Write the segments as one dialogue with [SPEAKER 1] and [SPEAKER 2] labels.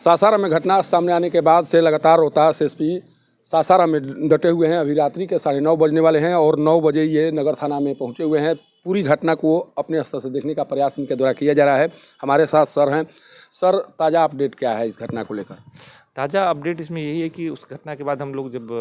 [SPEAKER 1] सासाराम में घटना सामने आने के बाद से लगातार रोहतास एसपी सासाराम में डटे हुए हैं। अभी रात्रि के 9:30 बजने वाले हैं और 9 बजे ये नगर थाना में पहुंचे हुए हैं। पूरी घटना को अपने स्तर से देखने का प्रयास इनके द्वारा किया जा रहा है। हमारे साथ सर हैं। सर, ताज़ा अपडेट क्या है इस घटना को लेकर?
[SPEAKER 2] ताज़ा अपडेट इसमें यही है कि उस घटना के बाद हम लोग जब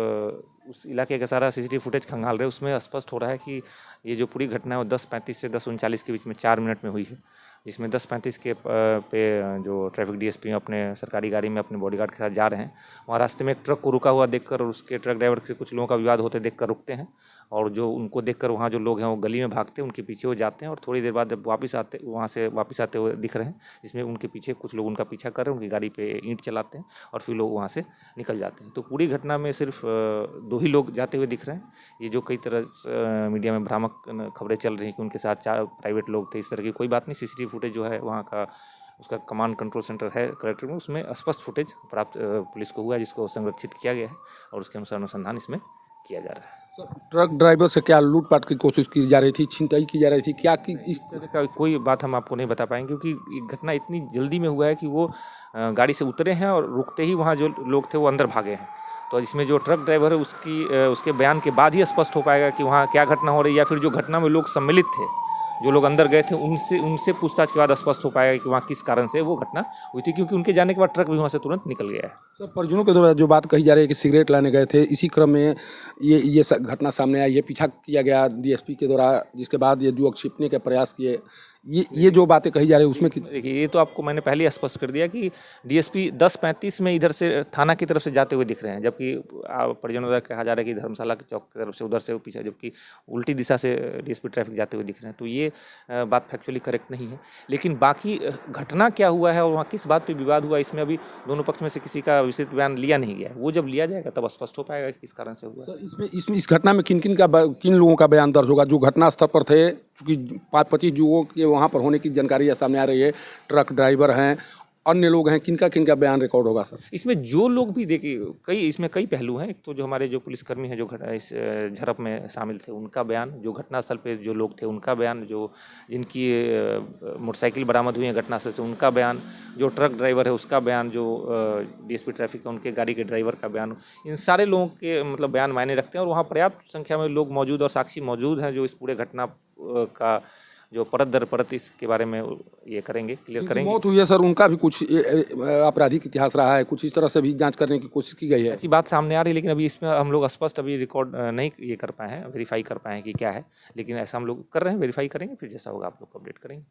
[SPEAKER 2] उस इलाके का सारा सीसीटीवी फुटेज खंगाल रहे हैं, उसमें स्पष्ट हो रहा है कि ये जो पूरी घटना है वो 10:35 से 10:39 के बीच में 4 मिनट में हुई है। जिसमें 10:35 के पे जो ट्रैफिक डीएसपी अपने सरकारी गाड़ी में अपने बॉडीगार्ड के साथ जा रहे हैं, वहाँ रास्ते में एक ट्रक को रुका हुआ देखकर और उसके ट्रक ड्राइवर से कुछ लोगों का विवाद होते देखकर रुकते हैं और जो उनको देखकर वहाँ जो लोग हैं वो गली में भागते हैं, उनके पीछे वो जाते हैं और थोड़ी देर बाद जब वहाँ से वापस आते हुए दिख रहे हैं, जिसमें उनके पीछे कुछ लोग उनका पीछा कर रहे हैं, उनकी गाड़ी पे ईंट चलाते हैं और फिर लोग वहाँ से निकल जाते हैं। तो पूरी घटना में सिर्फ 2 ही लोग जाते हुए दिख रहे हैं। ये जो कई तरह मीडिया में भ्रामक खबरें चल रही हैं कि उनके साथ 4 प्राइवेट लोग थे, इस तरह की कोई बात नहीं। सीसीटीवी फुटेज जो है वहाँ का उसका कमांड कंट्रोल सेंटर है कलेक्टर में, उसमें स्पष्ट फुटेज प्राप्त पुलिस को हुआ है, जिसको संरक्षित किया गया है और उसके अनुसार अनुसंधान इसमें किया जा रहा है।
[SPEAKER 1] ट्रक ड्राइवर से क्या लूटपाट की कोशिश की जा रही थी, छिनतई की जा रही थी क्या? कि
[SPEAKER 2] इस तरह का कोई बात हम आपको नहीं बता पाएंगे क्योंकि घटना इतनी जल्दी में हुआ है कि वो गाड़ी से उतरे हैं और रुकते ही वहाँ जो लोग थे वो अंदर भागे हैं। तो इसमें जो ट्रक ड्राइवर है उसके बयान के बाद ही स्पष्ट हो पाएगा कि वहाँ क्या घटना हो रही है, या फिर जो घटना में लोग सम्मिलित थे, जो लोग अंदर गए थे, उनसे पूछताछ के बाद स्पष्ट हो पाएगा कि वहाँ किस कारण से वो घटना हुई थी, क्योंकि उनके जाने के बाद ट्रक भी वहाँ से तुरंत निकल गया है।
[SPEAKER 1] सर, परिजनों के द्वारा जो बात कही जा रही है कि सिगरेट लाने गए थे, इसी क्रम में ये घटना सामने आई, ये पीछा किया गया डीएसपी के द्वारा, जिसके बाद ये युवक छिपने के प्रयास किए। ये जो बातें कही जा रही है उसमें
[SPEAKER 2] देखिए, ये तो आपको मैंने पहले स्पष्ट कर दिया कि डीएसपी 10:35 में इधर से थाना की तरफ से जाते हुए दिख रहे हैं, जबकि परिजनों द्वारा कहा जा रहा है कि धर्मशाला के चौक की तरफ से उधर से पीछे, जबकि उल्टी दिशा से डीएसपी ट्रैफिक जाते हुए दिख रहे हैं। तो ये बात फैक्चुअली करेक्ट नहीं है। लेकिन बाकी घटना क्या हुआ है और वहाँ किस बात पर विवाद हुआ, इसमें अभी दोनों पक्ष में से किसी का विस्तृत बयान लिया नहीं गया है। वो जब लिया जाएगा तब स्पष्ट हो पाएगा कि किस कारण से हुआ।
[SPEAKER 1] इसमें इस घटना में किन लोगों का बयान दर्ज होगा? जो घटना स्थल पर थे, चूँकि 5-25 युवकों के वहाँ पर होने की जानकारी सामने आ रही है, ट्रक ड्राइवर हैं, अन्य लोग हैं, किनका बयान रिकॉर्ड होगा सर?
[SPEAKER 2] इसमें जो लोग भी देखिए, इसमें कई पहलू हैं। एक तो जो हमारे जो पुलिसकर्मी हैं जो इस झड़प में शामिल थे, उनका बयान, जो घटनास्थल पे जो लोग थे उनका बयान, जो जिनकी मोटरसाइकिल बरामद हुई है घटनास्थल से उनका बयान, जो ट्रक ड्राइवर है उसका बयान, जो डीएसपी ट्रैफिक है उनके गाड़ी के ड्राइवर का बयान, इन सारे लोगों के मतलब बयान मायने रखते हैं और वहाँ पर्याप्त संख्या में लोग मौजूद और साक्षी मौजूद हैं जो इस पूरे घटना का जो परत दर परत इसके बारे में ये करेंगे, क्लियर करेंगे।
[SPEAKER 1] मौत हुई है सर, उनका भी कुछ आपराधिक इतिहास रहा है, कुछ इस तरह से भी जांच करने की कोशिश की गई है।
[SPEAKER 2] ऐसी बात सामने आ रही है, लेकिन अभी इसमें हम लोग स्पष्ट अभी रिकॉर्ड नहीं ये कर पाए हैं, वेरीफाई कर पाए हैं कि क्या है, लेकिन ऐसा हम लोग कर रहे हैं, वेरीफाई करेंगे, फिर जैसा होगा आप लोग को अपडेट करेंगे।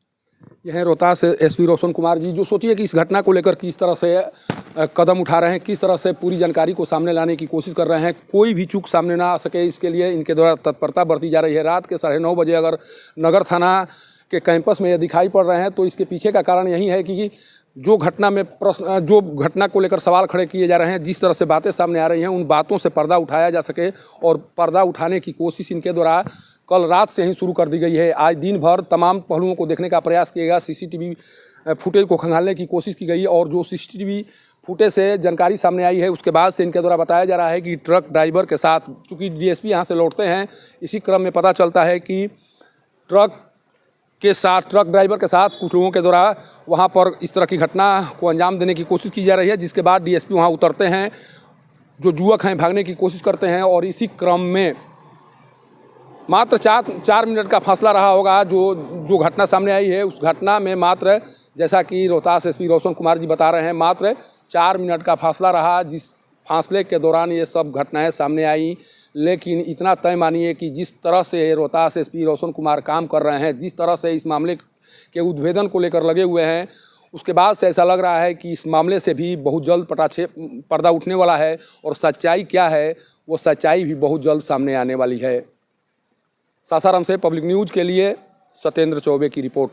[SPEAKER 1] यह है रोहतास एसपी रोशन कुमार जी, जो सोचिए कि इस घटना को लेकर किस तरह से कदम उठा रहे हैं, किस तरह से पूरी जानकारी को सामने लाने की कोशिश कर रहे हैं। कोई भी चूक सामने ना आ सके, इसके लिए इनके द्वारा तत्परता बरती जा रही है। रात के 9:30 बजे अगर नगर थाना के कैंपस में ये दिखाई पड़ रहे हैं तो इसके पीछे का कारण यही है कि जो घटना को लेकर सवाल खड़े किए जा रहे हैं, जिस तरह से बातें सामने आ रही हैं, उन बातों से पर्दा उठाया जा सके। और पर्दा उठाने की कोशिश इनके द्वारा कल रात से ही शुरू कर दी गई है। आज दिन भर तमाम पहलुओं को देखने का प्रयास किया गया, सीसीटीवी फुटेज को खंगालने की कोशिश की गई और जो सीसीटीवी फुटेज से जानकारी सामने आई है उसके बाद से इनके द्वारा बताया जा रहा है कि ट्रक ड्राइवर के साथ, चूँकि डीएसपी यहाँ से लौटते हैं, इसी क्रम में पता चलता है कि ट्रक ड्राइवर के साथ कुछ लोगों के द्वारा वहाँ पर इस तरह की घटना को अंजाम देने की कोशिश की जा रही है, जिसके बाद डीएसपी वहाँ उतरते हैं, जो युवक हैं भागने की कोशिश करते हैं और इसी क्रम में मात्र 4 मिनट का फासला रहा होगा। जो घटना सामने आई है उस घटना में मात्र, जैसा कि रोहतास एसपी रोशन कुमार जी बता रहे हैं, मात्र 4 मिनट का फासला रहा, जिस फासले के दौरान ये सब घटनाएं सामने आई। लेकिन इतना तय मानिए कि जिस तरह से रोहतास एसपी रोशन कुमार काम कर रहे हैं, जिस तरह से इस मामले के उद्भेदन को लेकर लगे हुए हैं, उसके बाद से ऐसा लग रहा है कि इस मामले से भी बहुत जल्द पर्दा उठने वाला है और सच्चाई क्या है वो सच्चाई भी बहुत जल्द सामने आने वाली है। सासाराम से पब्लिक न्यूज़ के लिए सत्येंद्र चौबे की रिपोर्ट।